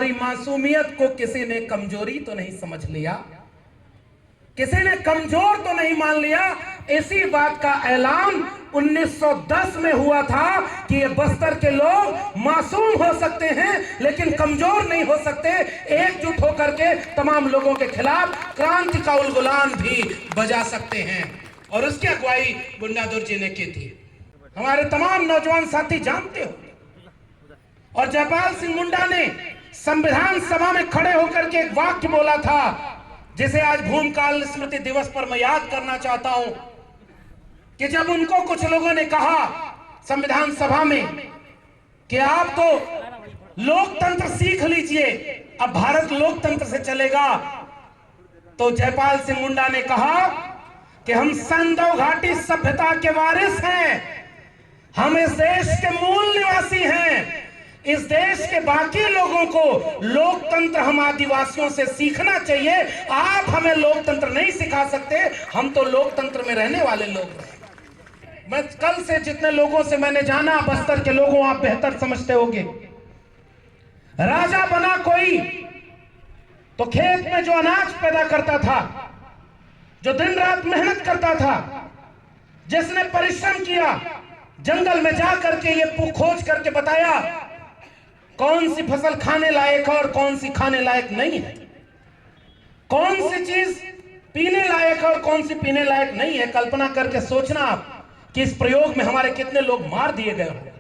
हमारी मासूमियत को किसी ने कमजोरी तो नहीं समझ लिया, किसी ने कमजोर तो नहीं मान लिया। इसी बात का ऐलान 1910 में हुआ था कि ये बस्तर के लोग मासूम हो सकते हैं लेकिन कमजोर नहीं हो सकते। एकजुट होकर के तमाम लोगों के खिलाफ क्रांति का उलगुलान भी बजा सकते हैं, और उसकी अगुवाई बुंडादुर जी ने की थी। हमारे तमाम नौजवान साथी जानते हो। और जयपाल सिंह मुंडा ने संविधान सभा में खड़े होकर के एक वाक्य बोला था, जिसे आज भूमकाल स्मृति दिवस पर मैं याद करना चाहता हूं, कि जब उनको कुछ लोगों ने कहा संविधान सभा में कि आप तो लोकतंत्र सीख लीजिए, अब भारत लोकतंत्र से चलेगा, तो जयपाल सिंह मुंडा ने कहा कि हम संदव घाटी सभ्यता के वारिस हैं, हम इस देश के मूल निवासी हैं, इस देश के बाकी लोगों को लोकतंत्र हम आदिवासियों से सीखना चाहिए। आप हमें लोकतंत्र नहीं सिखा सकते, हम तो लोकतंत्र में रहने वाले लोग हैं। मैं कल से जितने लोगों से मैंने जाना, बस्तर के लोगों आप बेहतर समझते होंगे। राजा बना कोई तो खेत में जो अनाज पैदा करता था, जो दिन रात मेहनत करता था, जिसने परिश्रम किया, जंगल में जा करके ये खोज करके बताया कौन सी फसल खाने लायक है और कौन सी खाने लायक नहीं है, कौन सी चीज पीने लायक है और कौन सी पीने लायक नहीं है। कल्पना करके सोचना आप कि इस प्रयोग में हमारे कितने लोग मार दिए गए होंगे।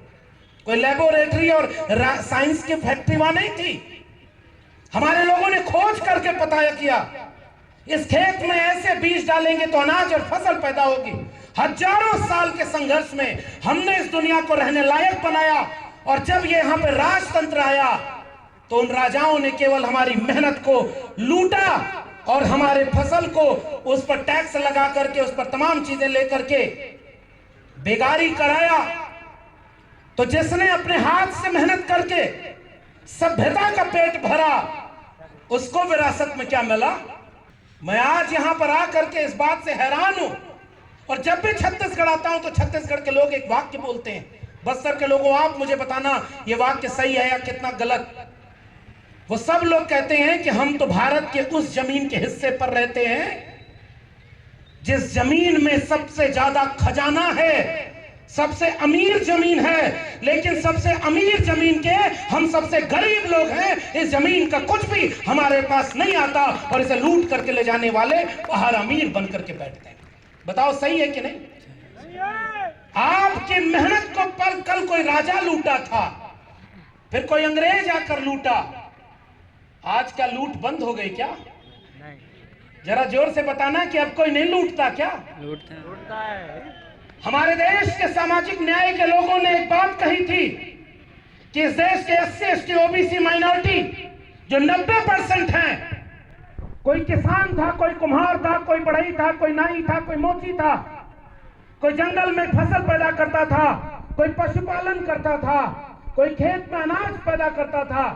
कोई लेबोरेटरी और साइंस की फैक्ट्री वहां नहीं थी। हमारे लोगों ने खोज करके पता किया इस खेत में ऐसे बीज डालेंगे तो अनाज और फसल पैदा होगी। हजारों साल के संघर्ष में हमने इस दुनिया को रहने लायक बनाया, और जब ये यहां पे राजतंत्र आया तो उन राजाओं ने केवल हमारी मेहनत को लूटा और हमारे फसल को उस पर टैक्स लगा करके, उस पर तमाम चीजें लेकर के बेगारी कराया। तो जिसने अपने हाथ से मेहनत करके सभ्यता का पेट भरा, उसको विरासत में क्या मिला। मैं आज यहां पर आकर के इस बात से हैरान हूं, और जब भी छत्तीसगढ़ आता हूं तो छत्तीसगढ़ के लोग एक वाक्य बोलते हैं। बस्तर के लोगों आप मुझे बताना ये वाक्य सही है या कितना गलत। वो सब लोग कहते हैं कि हम तो भारत के उस जमीन के हिस्से पर रहते हैं जिस जमीन में सबसे ज्यादा खजाना है, सबसे अमीर जमीन है, लेकिन सबसे अमीर जमीन के हम सबसे गरीब लोग हैं। इस जमीन का कुछ भी हमारे पास नहीं आता और इसे लूट करके ले जाने वाले बाहर अमीर बन करके बैठते हैं। बताओ सही है कि नहीं? आपकी मेहनत को पर कल कोई राजा लूटा था, फिर कोई अंग्रेज आकर लूटा। आज क्या लूट बंद हो गई क्या? जरा जोर से बताना कि अब कोई नहीं लूटता क्या? लूटता है। हमारे देश के सामाजिक न्याय के लोगों ने एक बात कही थी कि इस देश के SC ST OBC माइनॉरिटी जो 90% हैं, कोई किसान था, कोई कुम्हार था, कोई बढ़ई था, कोई नाई था, कोई मोची था, कोई जंगल में फसल पैदा करता था, कोई पशुपालन करता था, कोई खेत में अनाज पैदा करता था।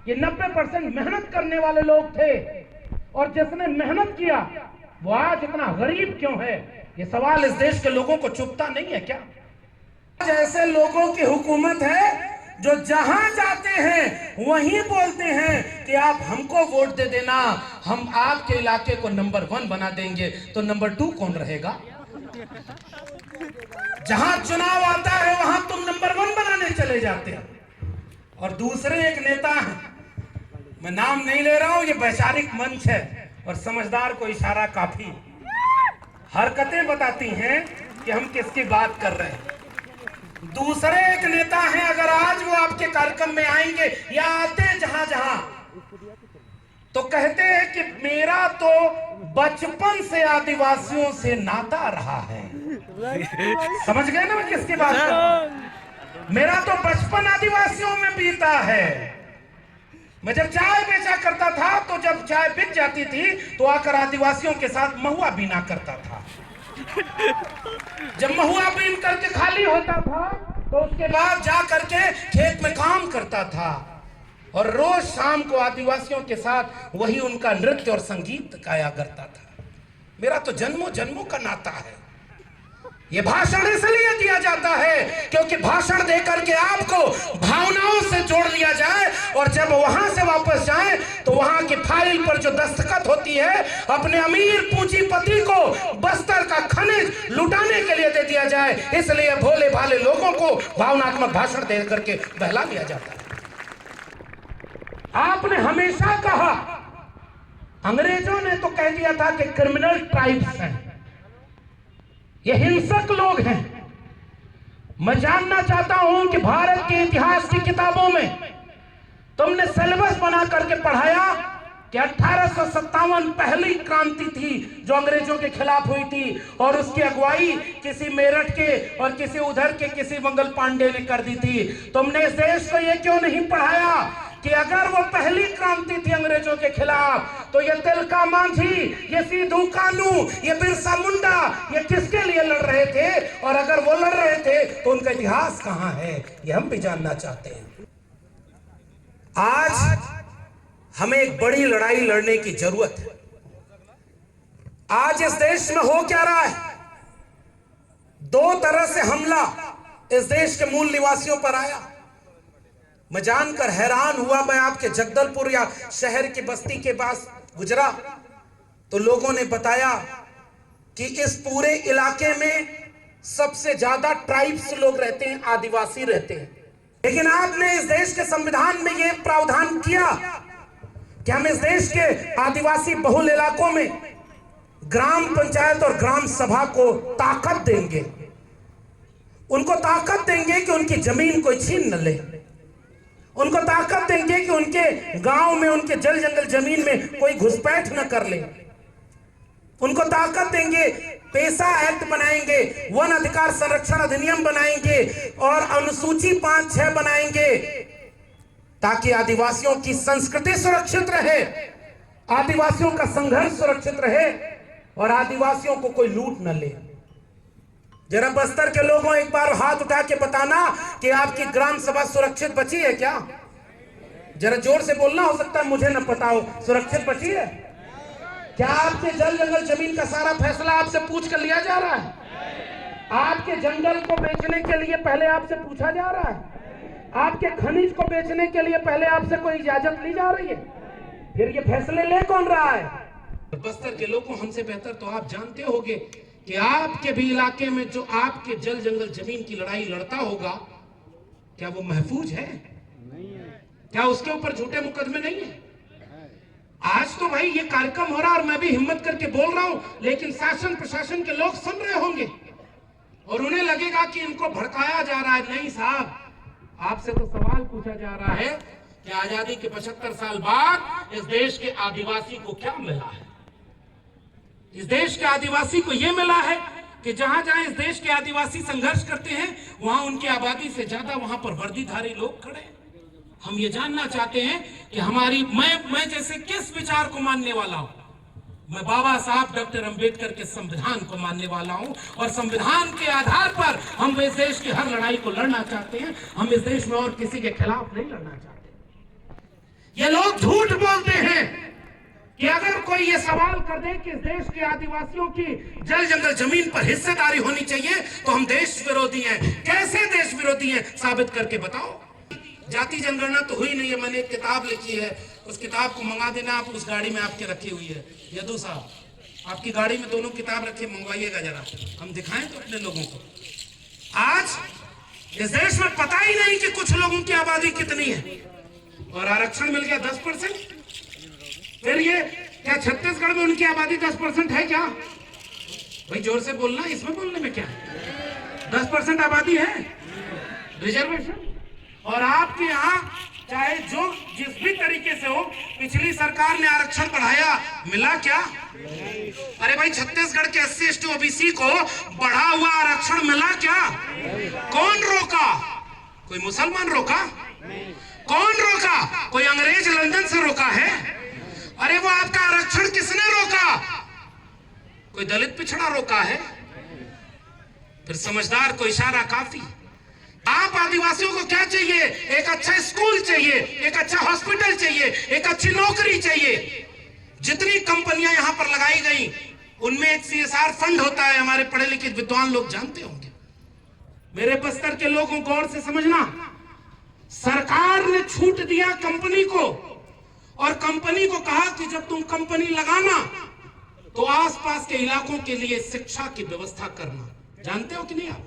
ये 90% मेहनत करने वाले लोग थे, और जिसने मेहनत किया वो आज इतना गरीब क्यों है, ये सवाल इस देश के लोगों को चुभता नहीं है क्या? आज ऐसे लोगों की हुकूमत है जो जहां जाते हैं वहीं बोलते हैं कि आप हमको वोट दे देना, हम आपके इलाके को नंबर 1 बना देंगे, तो नंबर 2 कौन रहेगा? जहां चुनाव आता है वहां तुम नंबर 1 बनाने चले जाते हो। और दूसरे एक नेता हैं, मैं नाम नहीं ले रहा हूं, ये वैचारिक मंच है और समझदार को इशारा काफी, हरकतें बताती हैं कि हम किसकी बात कर रहे हैं। दूसरे एक नेता हैं, अगर आज वो आपके कार्यक्रम में आएंगे या आते जहां जहां, तो कहते हैं कि मेरा तो बचपन से आदिवासियों से नाता रहा है। समझ गए ना मैं किसकी बात कर रहा हूं? मेरा तो बचपन आदिवासियों में बीता है। मैं जब चाय बेचा करता था तो जब चाय बिक जाती थी तो आकर आदिवासियों के साथ महुआ बीना करता था। जब महुआ बीन करके खाली होता था तो उसके बाद जा करके खेत में काम करता था, और रोज शाम को आदिवासियों के साथ वही उनका नृत्य और संगीत गाया करता था। मेरा तो जन्मों जन्मों का नाता है। ये भाषण इसलिए दिया जाता है क्योंकि भाषण देकर के आपको भावनाओं से जोड़ लिया जाए, और जब वहां से वापस जाए तो वहां की फाइल पर जो दस्तखत होती है अपने अमीर पूंजीपति को बस्तर का खनिज लुटाने के लिए दे दिया जाए। इसलिए भोले भाले लोगों को भावनात्मक भाषण दे करके बहला दिया जाता है। आपने हमेशा कहा, अंग्रेजों ने तो कह दिया था कि क्रिमिनल ट्राइब्स हैं, ये हिंसक लोग हैं। मैं जानना चाहता हूं कि भारत के इतिहास की किताबों में तुमने सिलेबस बना करके पढ़ाया कि 1857 पहली क्रांति थी जो अंग्रेजों के खिलाफ हुई थी, और उसकी अगुवाई किसी मेरठ के और किसी उधर के किसी मंगल पांडे ने कर दी थी। तुमने इस देश को यह क्यों नहीं पढ़ाया कि अगर वो पहली क्रांति थी अंग्रेजों के खिलाफ तो ये तिलका मांझी, ये सिद्धू कानू, ये बिरसा मुंडा, ये किसके लिए लड़ रहे थे, और अगर वो लड़ रहे थे तो उनका इतिहास कहां है, ये हम भी जानना चाहते हैं। आज हमें एक बड़ी लड़ाई लड़ने की जरूरत है। आज इस देश में हो क्या रहा है? दो तरह से हमला इस देश के मूल निवासियों पर आया। मैं जानकर हैरान हुआ, मैं आपके जगदलपुर या शहर की बस्ती के पास गुजरा तो लोगों ने बताया कि इस पूरे इलाके में सबसे ज्यादा ट्राइब्स लोग रहते हैं, आदिवासी रहते हैं। लेकिन आपने इस देश के संविधान में यह प्रावधान किया कि हम इस देश के आदिवासी बहुल इलाकों में ग्राम पंचायत और ग्राम सभा को ताकत देंगे, उनको ताकत देंगे कि उनकी जमीन कोई छीन न ले, उनको ताकत देंगे कि उनके गांव में, उनके जल जंगल जमीन में कोई घुसपैठ न कर ले, उनको ताकत देंगे, पेशा एक्ट बनाएंगे, वन अधिकार संरक्षण अधिनियम बनाएंगे और अनुसूची 5-6 बनाएंगे ताकि आदिवासियों की संस्कृति सुरक्षित रहे, आदिवासियों का संघर्ष सुरक्षित रहे और आदिवासियों को कोई लूट न ले। जरा बस्तर के लोगों एक बार हाथ उठा के बताना कि आपकी ग्राम सभा सुरक्षित बची है क्या? जरा जोर से बोलना, हो सकता है मुझे न पता हो। सुरक्षित बची है क्या? आपके जल जंगल जमीन का सारा फैसला आपसे पूछ कर लिया जा रहा है? आपके जंगल को बेचने के लिए पहले आपसे पूछा जा रहा है? आपके खनिज को बेचने के लिए पहले आपसे कोई इजाजत ली जा रही है? फिर ये फैसले ले कौन रहा है? बस्तर के लोगों हमसे बेहतर तो आप जानते होंगे कि आपके भी इलाके में जो आपके जल जंगल जमीन की लड़ाई लड़ता होगा, क्या वो महफूज है? नहीं है। क्या उसके ऊपर झूठे मुकदमे नहीं है? आज तो भाई ये कार्यक्रम हो रहा है और मैं भी हिम्मत करके बोल रहा हूं, लेकिन शासन प्रशासन के लोग सुन रहे होंगे और उन्हें लगेगा कि इनको भड़काया जा रहा है। नहीं साहब, आपसे तो सवाल पूछा जा रहा है कि आजादी के 75 साल बाद इस देश के आदिवासी को क्या मिला है? इस देश के आदिवासी को यह मिला है कि जहां जहां इस देश के आदिवासी संघर्ष करते हैं वहां उनकी आबादी से ज्यादा वहां पर वर्दीधारी लोग खड़े हैं। हम ये जानना चाहते हैं कि हमारी मैं जैसे किस विचार को मानने वाला हूं? मैं बाबा साहब डॉक्टर अंबेडकर के संविधान को मानने वाला हूं और संविधान के आधार पर हम इस देश की हर लड़ाई को लड़ना चाहते हैं। हम इस देश में और किसी के खिलाफ नहीं लड़ना चाहते। ये लोग झूठ बोलते हैं कि अगर कोई ये सवाल कर दे कि इस देश के आदिवासियों की जल जंगल जमीन पर हिस्सेदारी होनी चाहिए तो हम देश विरोधी हैं। कैसे देश विरोधी हैं? साबित करके बताओ। जाति जनगणना तो हुई नहीं है। मैंने एक किताब लिखी है, उस किताब को मंगा देना, आप उस गाड़ी में आपके रखी हुई है। यदु साहब, आपकी गाड़ी में दोनों किताब रखी, मंगवाइएगा जरा, हम दिखाएं तो अपने लोगों को। आज इस देश में पता ही नहीं कि कुछ लोगों की आबादी कितनी है और आरक्षण मिल गया 10%। फिर ये क्या छत्तीसगढ़ में उनकी आबादी 10% है क्या? भाई जोर से बोलना, इसमें बोलने में क्या है? 10% आबादी है रिजर्वेशन। और आपके यहाँ चाहे जो जिस भी तरीके से हो, पिछली सरकार ने आरक्षण बढ़ाया, मिला क्या? अरे भाई छत्तीसगढ़ के SC ST OBC को बढ़ा हुआ आरक्षण मिला क्या? कौन रोका? कोई मुसलमान रोका? कौन रोका? कोई अंग्रेज लंदन से रोका है? अरे वो आपका आरक्षण किसने रोका? कोई दलित पिछड़ा रोका है? फिर समझदार को इशारा काफी। आप आदिवासियों को क्या चाहिए? एक अच्छा स्कूल चाहिए, एक अच्छा हॉस्पिटल चाहिए, एक अच्छी नौकरी चाहिए। जितनी कंपनियां यहां पर लगाई गई उनमें एक CSR फंड होता है, हमारे पढ़े लिखे विद्वान लोग जानते होंगे। मेरे बस्तर के लोगों गौर से समझना, सरकार ने छूट दिया कंपनी को, और कंपनी को कहा कि जब तुम कंपनी लगाना तो आसपास के इलाकों के लिए शिक्षा की व्यवस्था करना। जानते हो कि नहीं आप?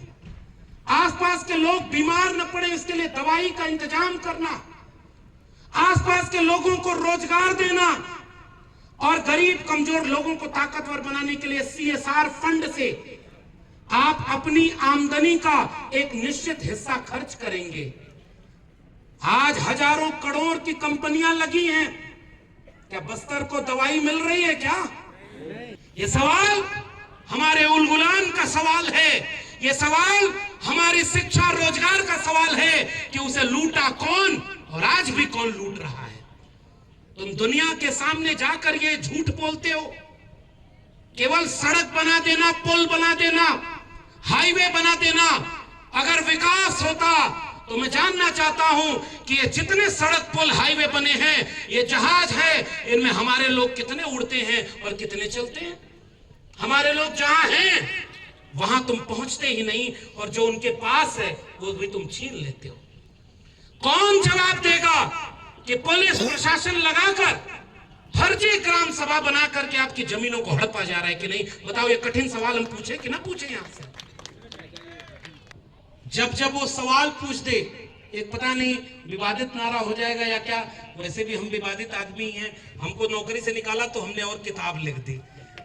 आसपास के लोग बीमार न पड़े इसके लिए दवाई का इंतजाम करना, आसपास के लोगों को रोजगार देना, और गरीब कमजोर लोगों को ताकतवर बनाने के लिए CSR फंड से आप अपनी आमदनी का एक निश्चित हिस्सा खर्च करेंगे। आज हजारों करोड़ की कंपनियां लगी हैं, क्या बस्तर को दवाई मिल रही है क्या? ये सवाल हमारे उलगुलान का सवाल है, ये सवाल हमारी शिक्षा रोजगार का सवाल है कि उसे लूटा कौन और आज भी कौन लूट रहा है। तुम दुनिया के सामने जाकर ये झूठ बोलते हो, केवल सड़क बना देना, पुल बना देना, हाईवे बना देना अगर विकास होता तो मैं जानना चाहता हूं कि ये जितने सड़क पुल हाईवे बने हैं, ये जहाज है, इनमें हमारे लोग कितने उड़ते हैं और कितने चलते हैं? हमारे लोग जहां हैं वहां तुम पहुंचते ही नहीं, और जो उनके पास है वो भी तुम छीन लेते हो। कौन जवाब देगा कि पुलिस प्रशासन लगाकर फर्जी ग्राम सभा बना करके आपकी जमीनों को हड़पा जा रहा है कि नहीं? बताओ, ये कठिन सवाल हम पूछे कि ना पूछे? यहां से जब वो सवाल पूछ दे, एक पता नहीं विवादित नारा हो जाएगा या क्या, वैसे भी हम विवादित आदमी हैं। हमको नौकरी से निकाला तो हमने और किताब लिख दी।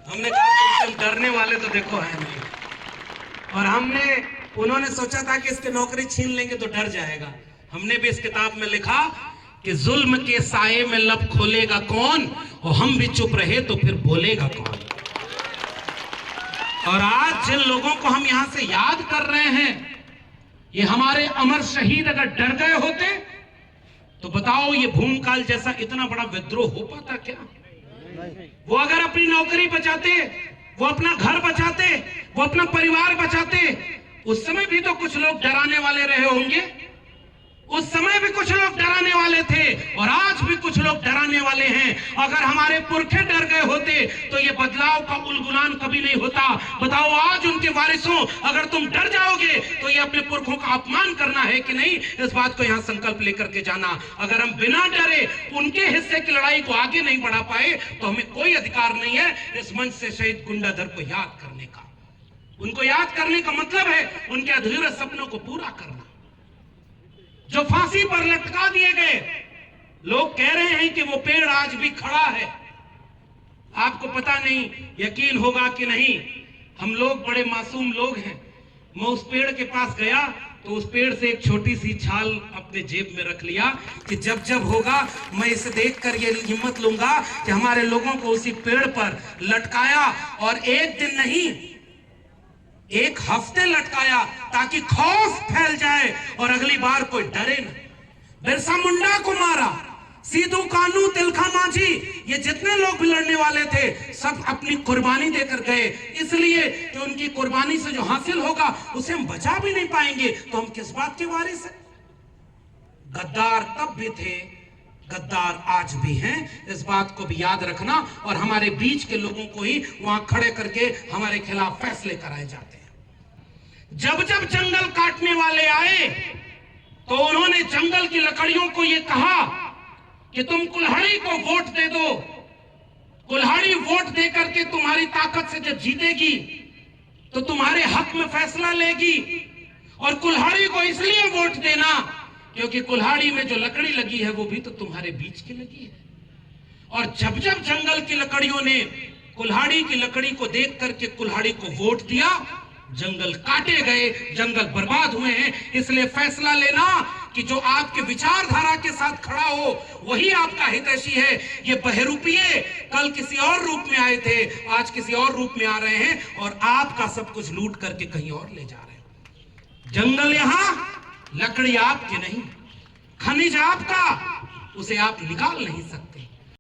हमने कहा तुम डरने वाले तो देखो है नहीं, और उन्होंने सोचा था कि इसके नौकरी छीन लेंगे तो डर जाएगा। हमने भी इस किताब में लिखा कि जुल्म के साये में लब खोलेगा कौन, और हम भी चुप रहे तो फिर बोलेगा कौन। और आज जिन लोगों को हम यहां से याद कर रहे हैं, ये हमारे अमर शहीद अगर डर गए होते तो बताओ ये भूमकाल जैसा इतना बड़ा विद्रोह हो पाता क्या? वो अगर अपनी नौकरी बचाते, वो अपना घर बचाते, वो अपना परिवार बचाते, उस समय भी तो कुछ लोग डराने वाले रहे होंगे। उस समय भी कुछ लोग डराने वाले थे और आज भी कुछ लोग डराने वाले हैं। अगर हमारे पुरखे डर गए होते तो ये बदलाव का उलगुलान कभी नहीं होता। बताओ, आज उनके वारिसों अगर तुम डर जाओगे तो ये अपने पुरखों का अपमान करना है कि नहीं? इस बात को यहां संकल्प लेकर के जाना। अगर हम बिना डरे उनके हिस्से की लड़ाई को आगे नहीं बढ़ा पाए तो हमें कोई अधिकार नहीं है इस मंच से शहीद गुंडाधर को याद करने का। उनको याद करने का मतलब है उनके अधूरे सपनों को पूरा करना। जो फांसी पर लटका दिए गए, लोग कह रहे हैं कि वो पेड़ आज भी खड़ा है। आपको पता नहीं, यकीन होगा कि नहीं, हम लोग बड़े मासूम लोग हैं। मैं उस पेड़ के पास गया तो उस पेड़ से एक छोटी सी छाल अपने जेब में रख लिया कि जब जब होगा मैं इसे देखकर ये हिम्मत लूंगा कि हमारे लोगों को उसी पेड़ पर लटकाया, और एक दिन नहीं, एक हफ्ते लटकाया ताकि खौफ फैल जाए और अगली बार कोई डरे न। बिरसा मुंडा को मारा, सीधू कानू, तिलका मांझी, ये जितने लोग भी लड़ने वाले थे सब अपनी कुर्बानी देकर गए, इसलिए कि उनकी कुर्बानी से जो हासिल होगा उसे हम बचा भी नहीं पाएंगे तो हम किस बात के वारिस हैं? गद्दार तब भी थे, गद्दार आज भी हैं, इस बात को भी याद रखना। और हमारे बीच के लोगों को ही वहां खड़े करके हमारे खिलाफ फैसले कराए जाते हैं। जब जब जंगल काटने वाले आए तो उन्होंने जंगल की लकड़ियों को यह कहा कि तुम कुल्हाड़ी को वोट दे दो, कुल्हाड़ी वोट दे करके तुम्हारी ताकत से जब जीतेगी तो तुम्हारे हक में फैसला लेगी, और कुल्हाड़ी को इसलिए वोट देना क्योंकि कुल्हाड़ी में जो लकड़ी लगी है वो भी तो तुम्हारे बीच की लगी है। और जब जब जंगल की लकड़ियों ने कुल्हाड़ी की लकड़ी को देख करके कुल्हाड़ी को वोट दिया, जंगल काटे गए, जंगल बर्बाद हुए हैं। इसलिए फैसला लेना कि जो आपके विचारधारा के साथ खड़ा हो वही आपका हितैषी है। ये बहरूपिये कल किसी और रूप में आए थे, आज किसी और रूप में आ रहे हैं और आपका सब कुछ लूट करके कहीं और ले जा रहे हैं। जंगल यहां, लकड़ी आपकी नहीं, खनिज आपका, उसे आप निकाल नहीं सकते।